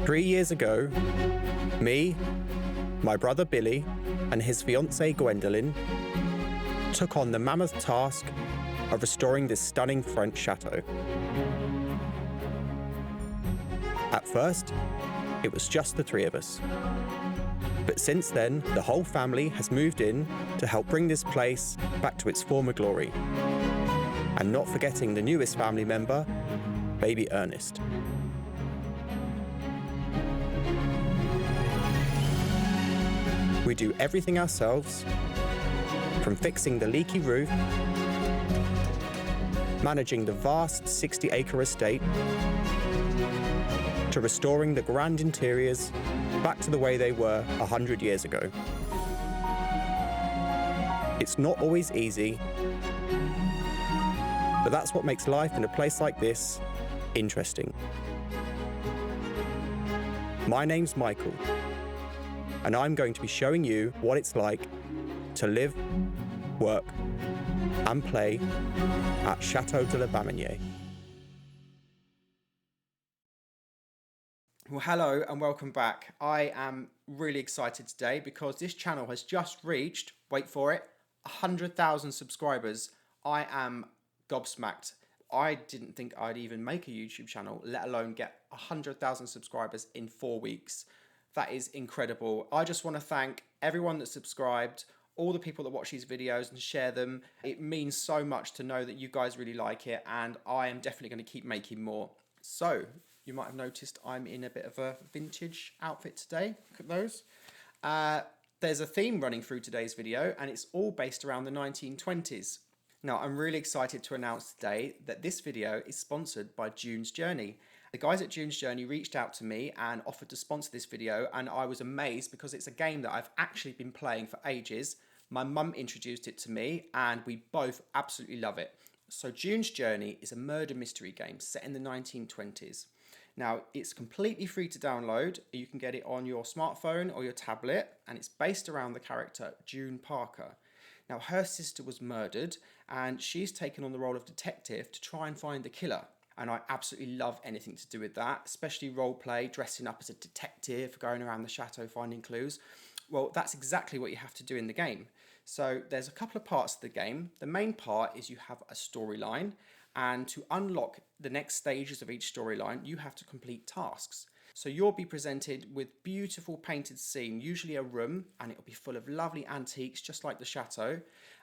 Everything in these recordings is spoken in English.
3 years ago, me, my brother Billy, and his fiancée Gwendolyn took on the mammoth task of restoring this stunning French chateau. At first, it was just the three of us. But since then, the whole family has moved in to help bring this place back to its former glory. And not forgetting the newest family member, baby Ernest. We do everything ourselves, from fixing the leaky roof, managing the vast 60-acre estate, to restoring the grand interiors back to the way they were 100 years ago. It's not always easy, but that's what makes life in a place like this interesting. My name's Michael, and I'm going to be showing you what it's like to live, work, and play at Chateau de la Basmaignee. Well, hello and welcome back. I am really excited today because this channel has just reached, wait for it, 100,000 subscribers. I am gobsmacked. I didn't think I'd even make a YouTube channel, let alone get 100,000 subscribers in 4 weeks. That is incredible. I just want to thank everyone that subscribed, all the people that watch these videos and share them. It means so much to know that you guys really like it, and I am definitely going to keep making more. So, you might have noticed I'm in a bit of a vintage outfit today. Look at those. There's a theme running through today's video, and it's all based around the 1920s. Now, I'm really excited to announce today that this video is sponsored by June's Journey. The guys at June's Journey reached out to me and offered to sponsor this video, and I was amazed because it's a game that I've actually been playing for ages. My mum introduced it to me, and we both absolutely love it. So June's Journey is a murder mystery game set in the 1920s. Now, it's completely free to download. You can get it on your smartphone or your tablet, and it's based around the character June Parker. Now, her sister was murdered, and she's taken on the role of detective to try and find the killer. And I absolutely love anything to do with that, especially role play, dressing up as a detective, going around the chateau finding clues. Well, that's exactly what you have to do in the game. So there's a couple of parts of the game. The main part is you have a storyline, and to unlock the next stages of each storyline, you have to complete tasks. So you'll be presented with beautiful painted scene, usually a room, and it'll be full of lovely antiques, just like the chateau.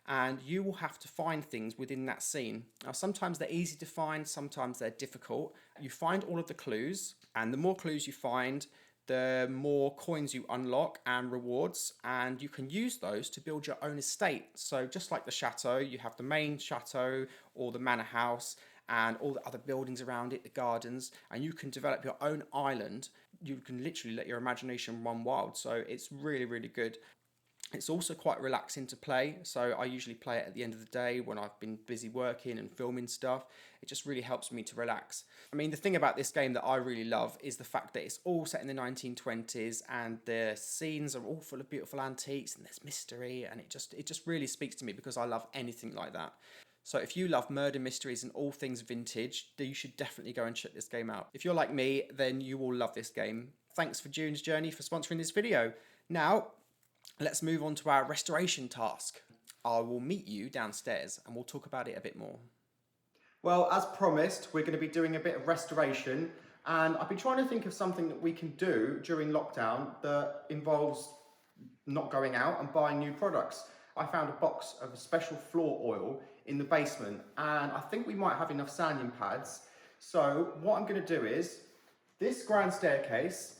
And you will have to find things within that scene. Now, sometimes they're easy to find, sometimes they're difficult. You find all of the clues, and the more clues you find, the more coins you unlock and rewards, and you can use those to build your own estate. So just like the chateau, you have the main chateau or the manor house and all the other buildings around it, the gardens, and you can develop your own island. You can literally let your imagination run wild. So it's really, really good. It's also quite relaxing to play, so I usually play it at the end of the day when I've been busy working and filming stuff. It just really helps me to relax. I mean, the thing about this game that I really love is the fact that it's all set in the 1920s, and the scenes are all full of beautiful antiques, and there's mystery, and it just really speaks to me because I love anything like that. So if you love murder mysteries and all things vintage, then you should definitely go and check this game out. If you're like me, then you will love this game. Thanks for June's Journey for sponsoring this video. Now, let's move on to our restoration task. I will meet you downstairs and we'll talk about it a bit more. Well, as promised, we're going to be doing a bit of restoration, and I've been trying to think of something that we can do during lockdown that involves not going out and buying new products. I found a box of special floor oil in the basement, and I think we might have enough sanding pads. So what I'm going to do is, this grand staircase,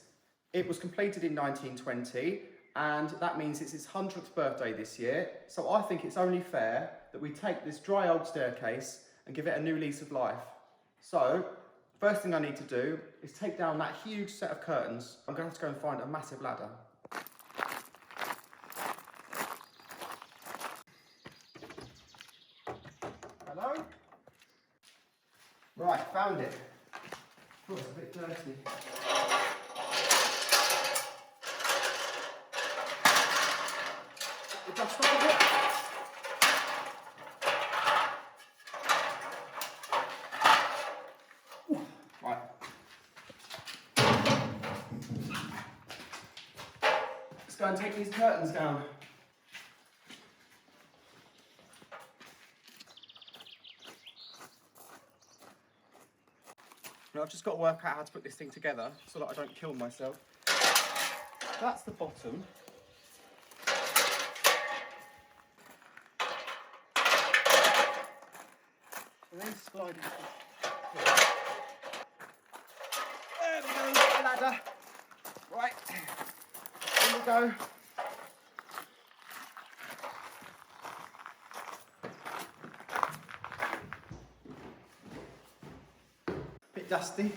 it was completed in 1920, and that means it's his 100th birthday this year. So I think it's only fair that we take this dry old staircase and give it a new lease of life. So, first thing I need to do is take down that huge set of curtains. I'm going to have to go and find a massive ladder. Hello? Right, found it. Oh, it's a bit dirty. Just stop a bit. Right. go and take these curtains down. Now I've just got to work out how to put this thing together so that I don't kill myself. That's the bottom. And then slide it. There we go, got the ladder. Right, here we go. Bit dusty.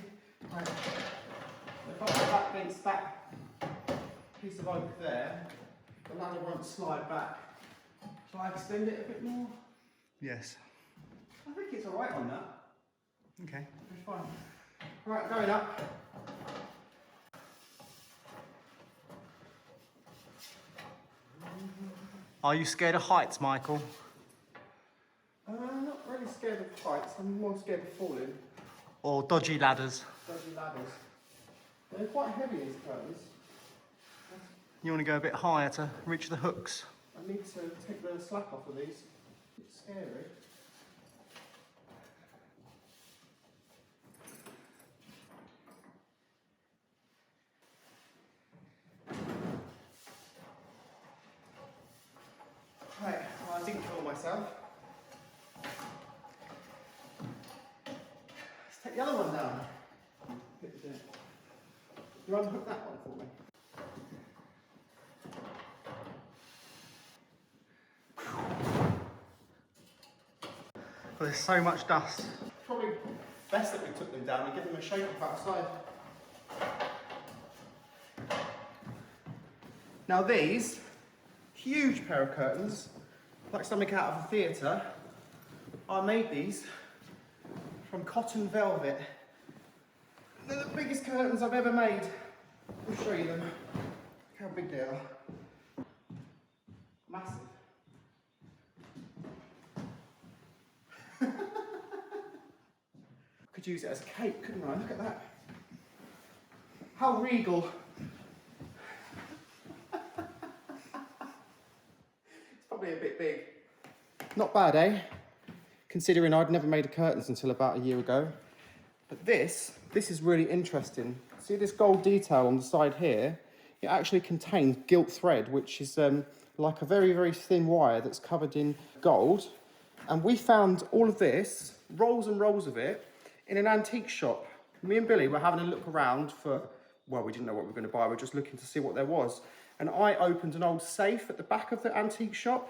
Right. If I put that against that piece of oak there, the ladder won't slide back. Shall I extend it a bit more? Yes. I think it's alright on that. Okay. It's fine. Right, going up. Are you scared of heights, Michael? I'm not really scared of heights, I'm more scared of falling. Or dodgy ladders? Dodgy ladders. They're quite heavy, these curtains. You want to go a bit higher to reach the hooks? I need to take the slack off of these. It's scary. Right, well, I didn't kill myself. Let's take the other one down. You unhook that one for me? Well, there's so much dust. Probably best that we took them down and give them a shake up outside. Now these, huge pair of curtains, like something out of a theatre, I made these from cotton velvet. They're the biggest curtains I've ever made. I'll show you them. Look how big they are. Massive. Could use it as a cape, couldn't I? Look at that. How regal. It's probably a bit big. Not bad, eh? Considering I'd never made a curtains until about a year ago. But this is really interesting. See this gold detail on the side here? It actually contains gilt thread, which is like a very, very thin wire that's covered in gold. And we found all of this, rolls and rolls of it, in an antique shop. Me and Billy were having a look around for, well, we didn't know what we were going to buy. We were just looking to see what there was. And I opened an old safe at the back of the antique shop.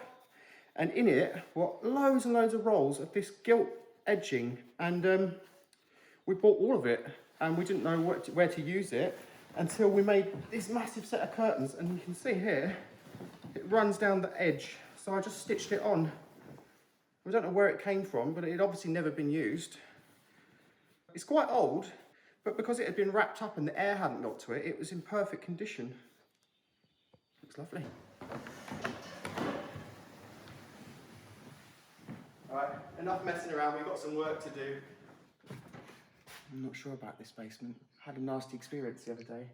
And in it were loads and loads of rolls of this gilt edging. And we bought all of it. And we didn't know where to use it until we made this massive set of curtains. And you can see here, it runs down the edge. So I just stitched it on. I don't know where it came from, but it had obviously never been used. It's quite old, but because it had been wrapped up and the air hadn't got to it, it was in perfect condition. Looks lovely. Right, enough messing around, we've got some work to do. I'm not sure about this basement. I had a nasty experience the other day.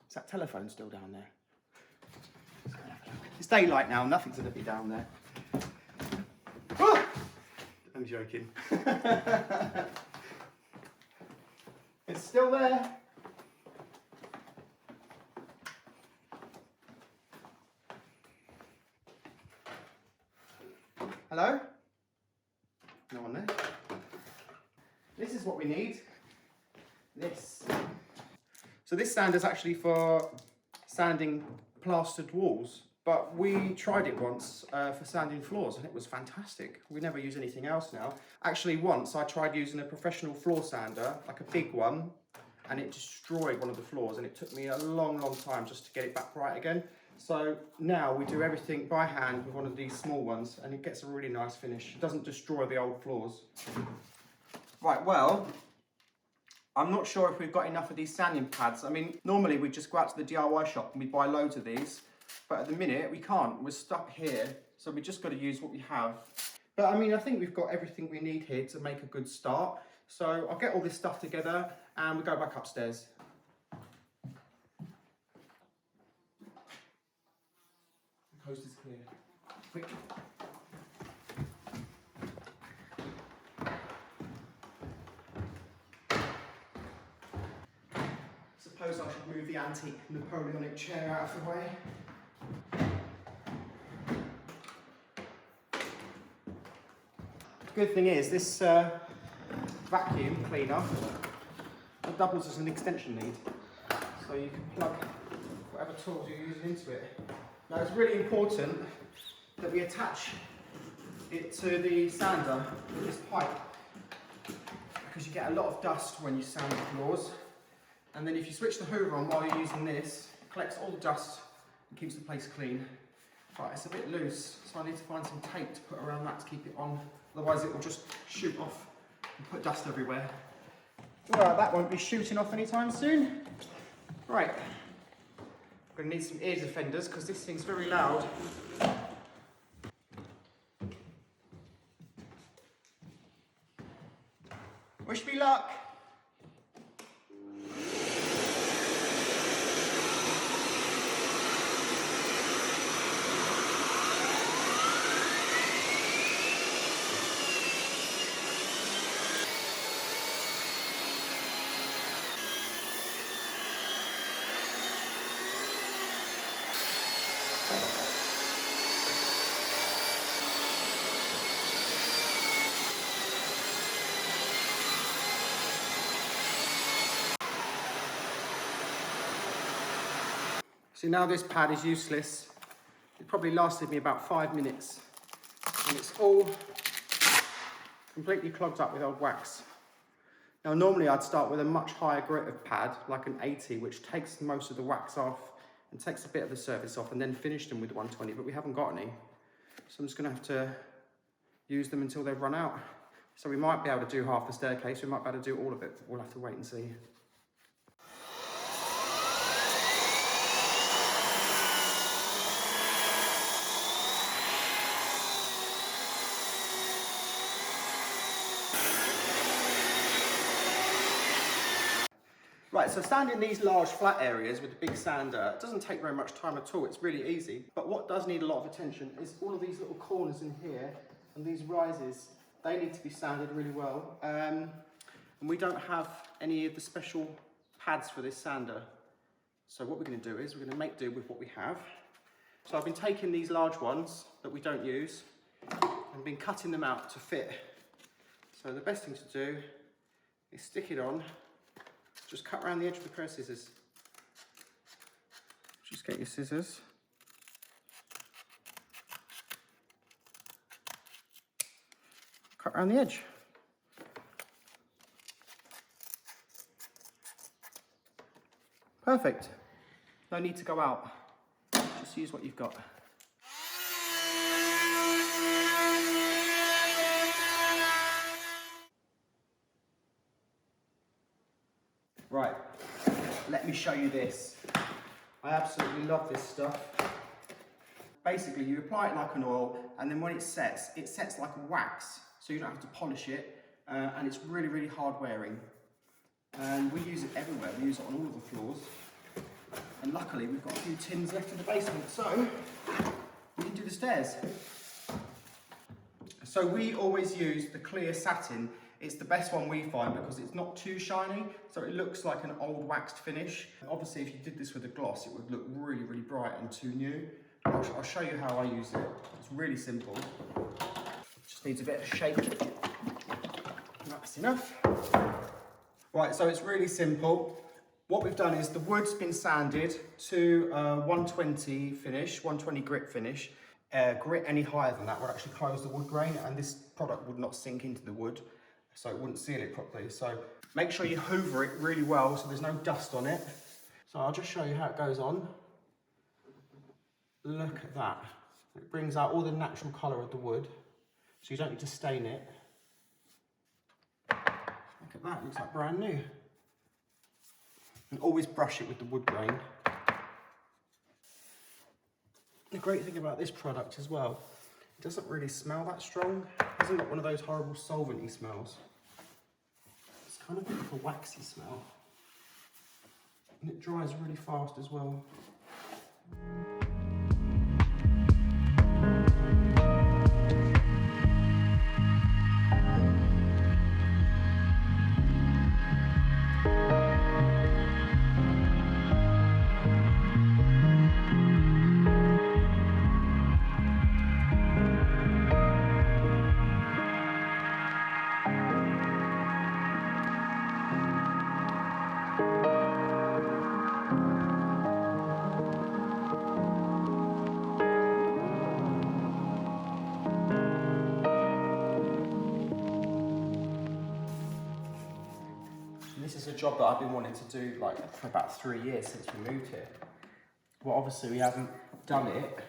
Is that telephone still down there? Let's go and have a look. It's daylight now, nothing's going to be down there. Oh! I'm joking. It's still there. Hello? No one there. This is what we need. This. So this sander is actually for sanding plastered walls, but we tried it once for sanding floors and it was fantastic. We never use anything else now. Actually, once I tried using a professional floor sander, like a big one, and it destroyed one of the floors and it took me a long, long time just to get it back right again. So now we do everything by hand with one of these small ones and it gets a really nice finish. It doesn't destroy the old floors. Right, well, I'm not sure if we've got enough of these sanding pads. I mean, normally we just go out to the DIY shop and we buy loads of these, but at the minute we can't. We're stuck here, so we just got to use what we have. But I mean, I think we've got everything we need here to make a good start. So I'll get all this stuff together and we go back upstairs. Coast is clear. Quick. Suppose I should move the antique Napoleonic chair out of the way. The good thing is this vacuum cleaner doubles as an extension lead, so you can plug whatever tools you're using into it. Now it's really important that we attach it to the sander with this pipe, because you get a lot of dust when you sand the floors, and then if you switch the hoover on while you're using this, it collects all the dust and keeps the place clean. Right, it's a bit loose, so I need to find some tape to put around that to keep it on, otherwise it will just shoot off and put dust everywhere. Well, that won't be shooting off anytime soon. Right, I'm going to need some ear defenders because this thing's very loud. Wish me luck. So now this pad is useless. It probably lasted me about 5 minutes, and it's all completely clogged up with old wax. Now normally I'd start with a much higher grit of pad, like an 80, which takes most of the wax off and takes a bit of the surface off, and then finish them with 120, but we haven't got any. So I'm just gonna have to use them until they've run out. So we might be able to do half the staircase, we might be able to do all of it. We'll have to wait and see. Right, so sanding these large flat areas with the big sander doesn't take very much time at all, it's really easy. But what does need a lot of attention is all of these little corners in here and these rises. They need to be sanded really well. And we don't have any of the special pads for this sander. So what we're going to do is we're going to make do with what we have. So I've been taking these large ones that we don't use and been cutting them out to fit. So the best thing to do is stick it on. Just cut around the edge with a pair of scissors. Just get your scissors. Cut around the edge. Perfect. No need to go out. Just use what you've got. Right, let me show you this. I absolutely love this stuff. Basically, you apply it like an oil, and then when it sets like a wax, so you don't have to polish it, and it's really, really hard wearing. And we use it everywhere. We use it on all of the floors. And luckily, we've got a few tins left in the basement, so we can do the stairs. So we always use the clear satin. It's the best one we find because it's not too shiny, so it looks like an old waxed finish. Obviously, if you did this with a gloss, it would look really, really bright and too new. I'll show you how I use it. It's really simple. Just needs a bit of shake. That's enough. Right, so it's really simple. What we've done is the wood's been sanded to 120 finish, 120 grit finish. Grit any higher than that would actually close the wood grain, and this product would not sink into the wood, so it wouldn't seal it properly. So make sure you hoover it really well so there's no dust on it. So I'll just show you how it goes on. Look at that. It brings out all the natural colour of the wood, so you don't need to stain it. Look at that, it looks like brand new. And always brush it with the wood grain. The great thing about this product as well, it doesn't really smell that strong. It hasn't got one of those horrible solvent-y smells. It's kind of like a waxy smell. And it dries really fast as well. This is a job that I've been wanting to do like for about 3 years since we moved here. Well, obviously we haven't done it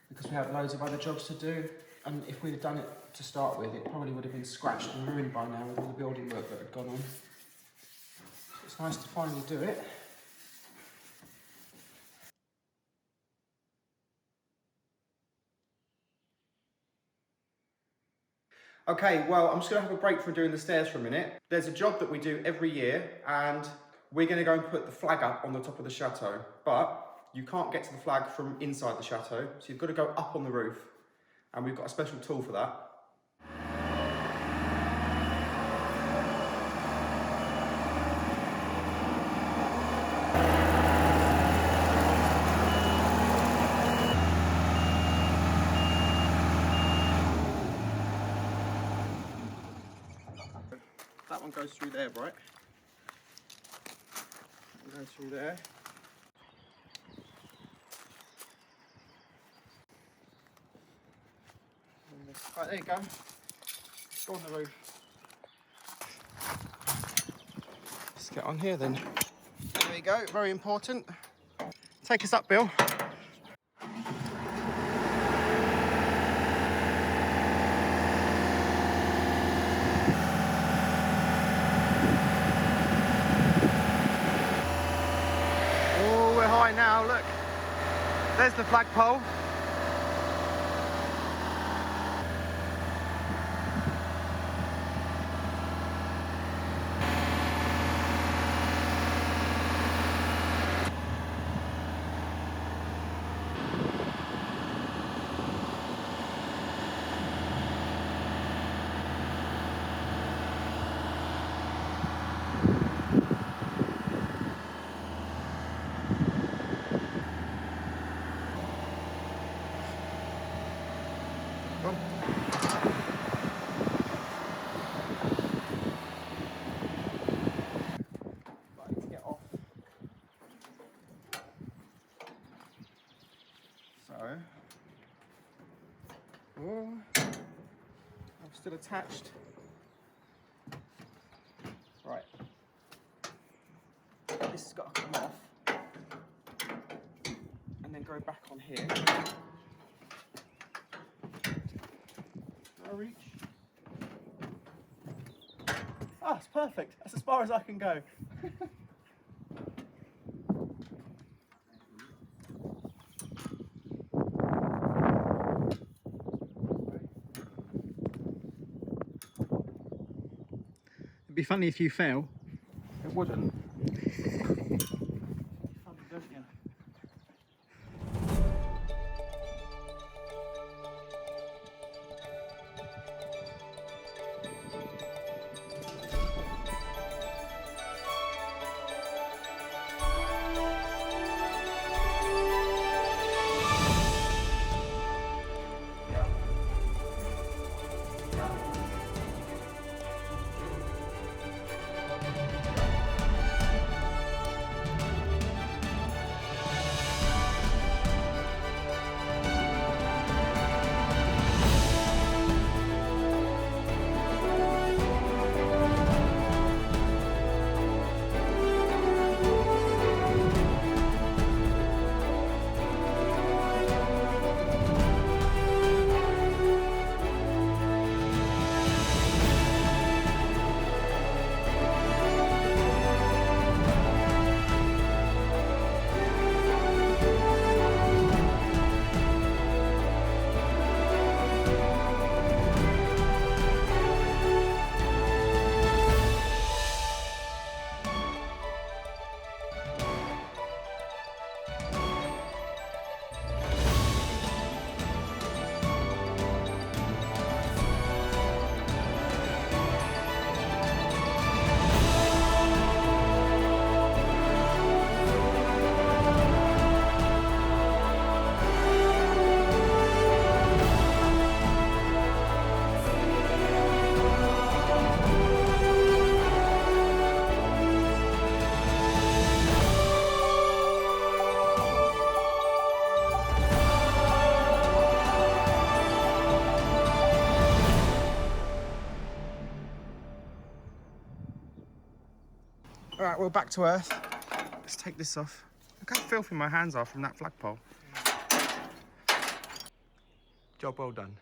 because we have loads of other jobs to do. And if we'd have done it to start with, it probably would have been scratched and ruined by now with all the building work that had gone on. It's nice to finally do it. Okay, well, I'm just gonna have a break from doing the stairs for a minute. There's a job that we do every year, and we're gonna go and put the flag up on the top of the chateau, but you can't get to the flag from inside the chateau, so you've got to go up on the roof, and we've got a special tool for that. That one goes through there, right? It goes through there. Right, there you go. Let's go on the roof. Let's get on here then. There we go, very important. Take us up, Bill. Oh, we're high now, look. There's the flagpole. Oh, I'm still attached. Right. This has got to come off and then go back on here. No reach. Ah, it's perfect. That's as far as I can go. It'd be funny if you fell. It wouldn't. Funny, don't you? All right, we're back to earth. Let's take this off. Look how filthy my hands are from that flagpole. Job well done.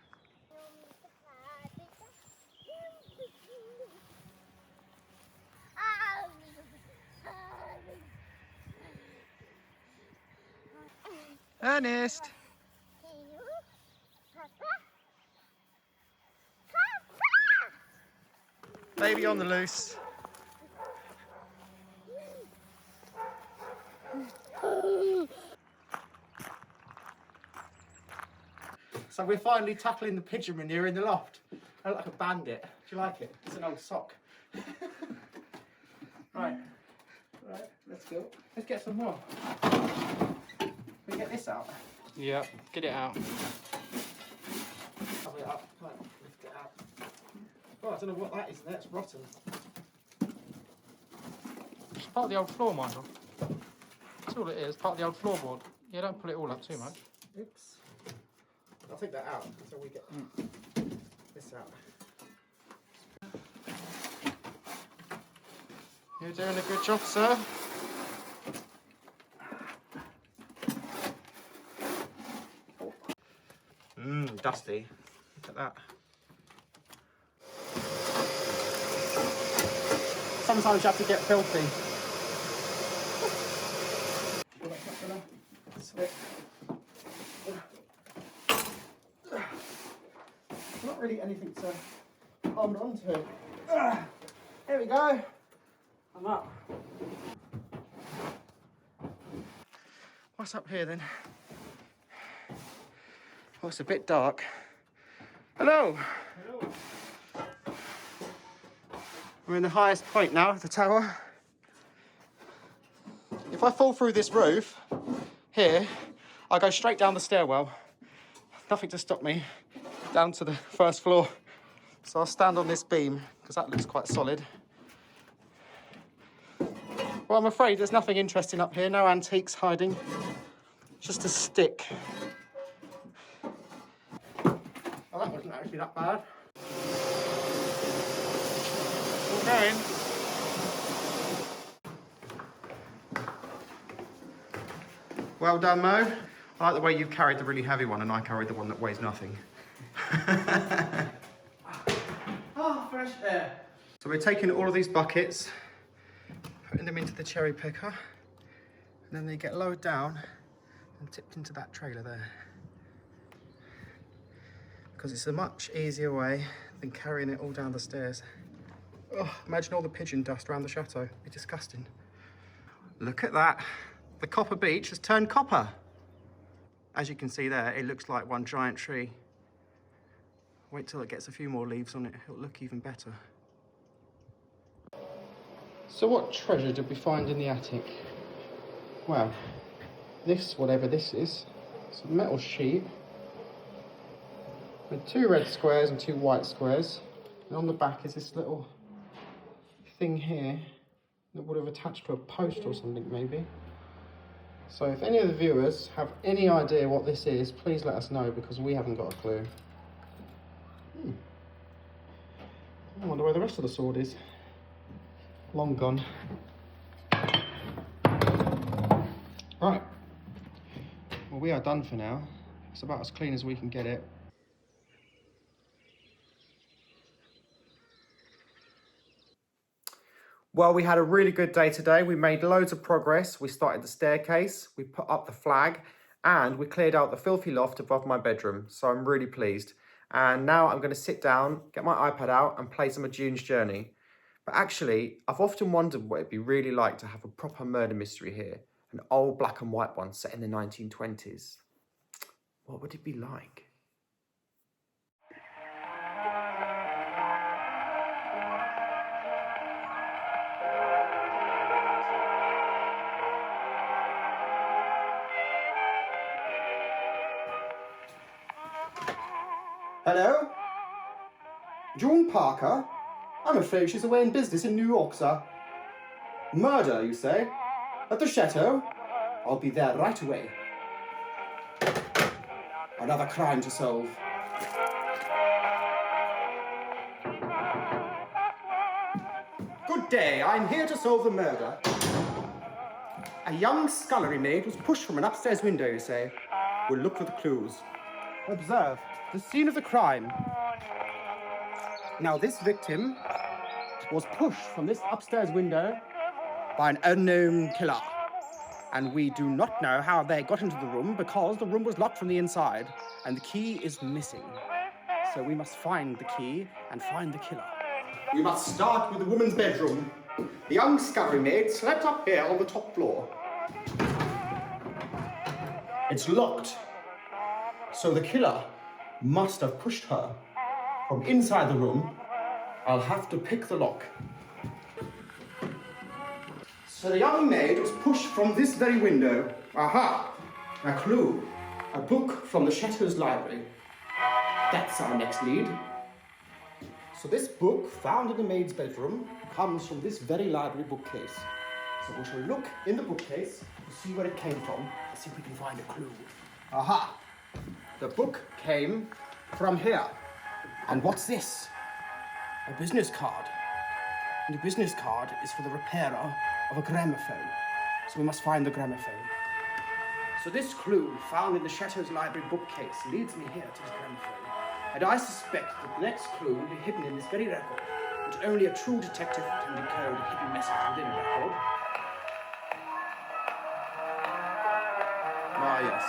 Ernest! Baby on the loose. So we're finally tackling the pigeon manure in the loft. I look like a bandit. Do you like it? It's an old sock. Right, let's go. Let's get some more. Can we get this out? Yeah, get it out. Cover it up. Come on, lift it out. Oh, I don't know what that is. That's rotten. It's part of the old floor, Michael. That's all it is, part of the old floorboard. Yeah, don't pull it all up too much. Oops. I'll take that out until we get this out. You're doing a good job, sir. Dusty. Look at that. Sometimes you have to get filthy. Not really anything to hold on to. Here we go. I'm up. What's up here then? Oh, it's a bit dark. Hello. Hello. We're in the highest point now of the tower. If I fall through this roof here, I go straight down the stairwell. Nothing to stop me down to the first floor. So I'll stand on this beam because that looks quite solid. Well, I'm afraid there's nothing interesting up here. No antiques hiding. Just a stick. Oh, that wasn't actually that bad. All going. Well done, Mo. I like the way you've carried the really heavy one and I carried the one that weighs nothing. Oh, fresh air. So we're taking all of these buckets, putting them into the cherry picker, and then they get lowered down and tipped into that trailer there. Because it's a much easier way than carrying it all down the stairs. Oh, imagine all the pigeon dust around the chateau. It'd be disgusting. Look at that. The copper beech has turned copper. As you can see there, it looks like one giant tree. Wait till it gets a few more leaves on it, it'll look even better. So what treasure did we find in the attic? Well, this, whatever this is, it's a metal sheet with 2 red squares and 2 white squares. And on the back is this little thing here that would have attached to a post or something maybe. So if any of the viewers have any idea what this is, please let us know because we haven't got a clue. I wonder where the rest of the sword is. Long gone. Right. Well, we are done for now. It's about as clean as we can get it. Well, we had a really good day today. We made loads of progress. We started the staircase, we put up the flag, and we cleared out the filthy loft above my bedroom. So I'm really pleased. And now I'm going to sit down, get my iPad out and play some of June's Journey. But actually, I've often wondered what it'd be really like to have a proper murder mystery here. An old black and white one set in the 1920s. What would it be like? Hello? June Parker? I'm afraid she's away in business in New York, sir. Murder, you say? At the Chateau? I'll be there right away. Another crime to solve. Good day, I'm here to solve the murder. A young scullery maid was pushed from an upstairs window, you say? We'll look for the clues. Observe the scene of the crime. Now, this victim was pushed from this upstairs window by an unknown killer. And we do not know how they got into the room because the room was locked from the inside and the key is missing. So we must find the key and find the killer. We must start with the woman's bedroom. The young scullery maid slept up here on the top floor. It's locked. So the killer must have pushed her from inside the room. I'll have to pick the lock. So the young maid was pushed from this very window. Aha! A clue. A book from the Chateau's library. That's our next lead. So this book, found in the maid's bedroom, comes from this very library bookcase. So we shall look in the bookcase to see where it came from, and see if we can find a clue. Aha! The book came from here. And what's this? A business card. And the business card is for the repairer of a gramophone. So we must find the gramophone. So this clue, found in the Chateau's library bookcase, leads me here to this gramophone. And I suspect that the next clue will be hidden in this very record, which only a true detective can decode a hidden message within a record. Ah, yes.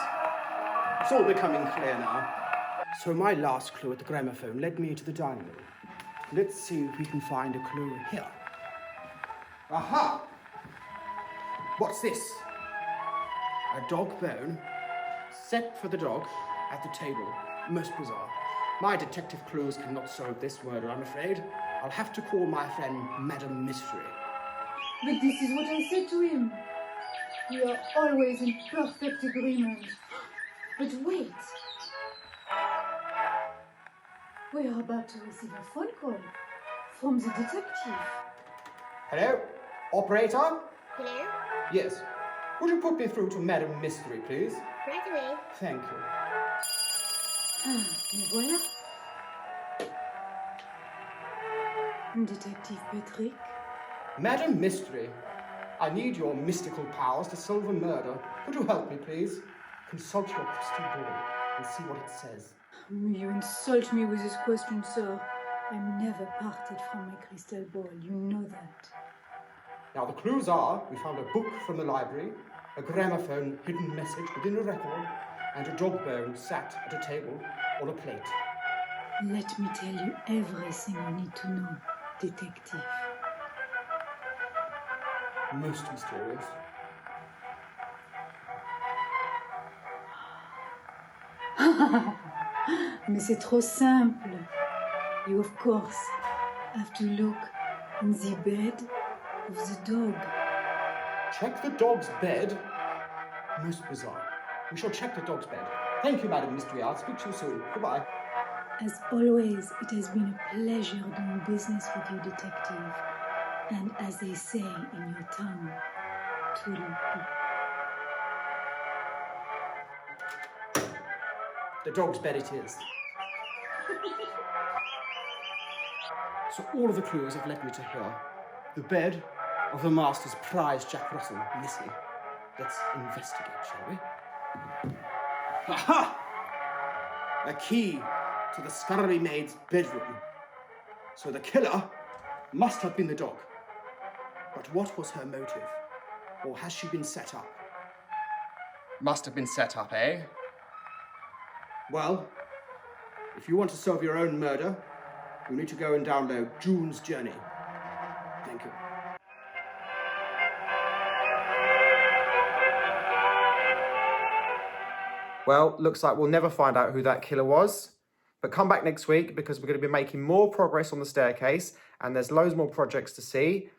It's all becoming clear now. So my last clue at the gramophone led me to the dining room. Let's see if we can find a clue here. Aha! What's this? A dog bone, set for the dog at the table. Most bizarre. My detective clues cannot solve this murder, I'm afraid. I'll have to call my friend Madam Mystery. But this is what I said to him. We are always in perfect agreement. But wait. We are about to receive a phone call from the detective. Hello? Operator? Hello? Yes. Would you put me through to Madam Mystery, please? Right away. Thank you. Me voilà. Detective Petherick. Madam Mystery, I need your mystical powers to solve a murder. Could you help me, please? Consult your crystal ball and see what it says. You insult me with this question, sir. I'm never parted from my crystal ball. You know that. Now, the clues are, we found a book from the library, a gramophone hidden message within a record, and a dog bone sat at a table on a plate. Let me tell you everything you need to know, detective. Most mysterious. Mais c'est trop simple. You, of course, have to look in the bed of the dog. Check the dog's bed? Most bizarre. We shall check the dog's bed. Thank you, Madam Mystery. I'll speak to you soon. Goodbye. As always, it has been a pleasure doing business with you, detective. And as they say in your tongue, toodle-pee. The dog's bed it is. So all of the clues have led me to here. The bed of the master's prize Jack Russell, Missy. Let's investigate, shall we? Aha! A key to the scullery maid's bedroom. So the killer must have been the dog. But what was her motive? Or has she been set up? Must have been set up, eh? Well, if you want to solve your own murder, you need to go and download June's Journey. Thank you. Well, looks like we'll never find out who that killer was. But come back next week because we're going to be making more progress on the staircase and there's loads more projects to see.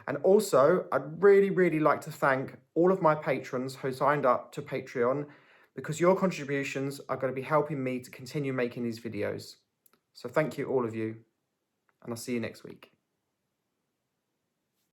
And also, I'd really like to thank all of my patrons who signed up to Patreon because your contributions are going to be helping me to continue making these videos. So thank you, all of you, and I'll see you next week.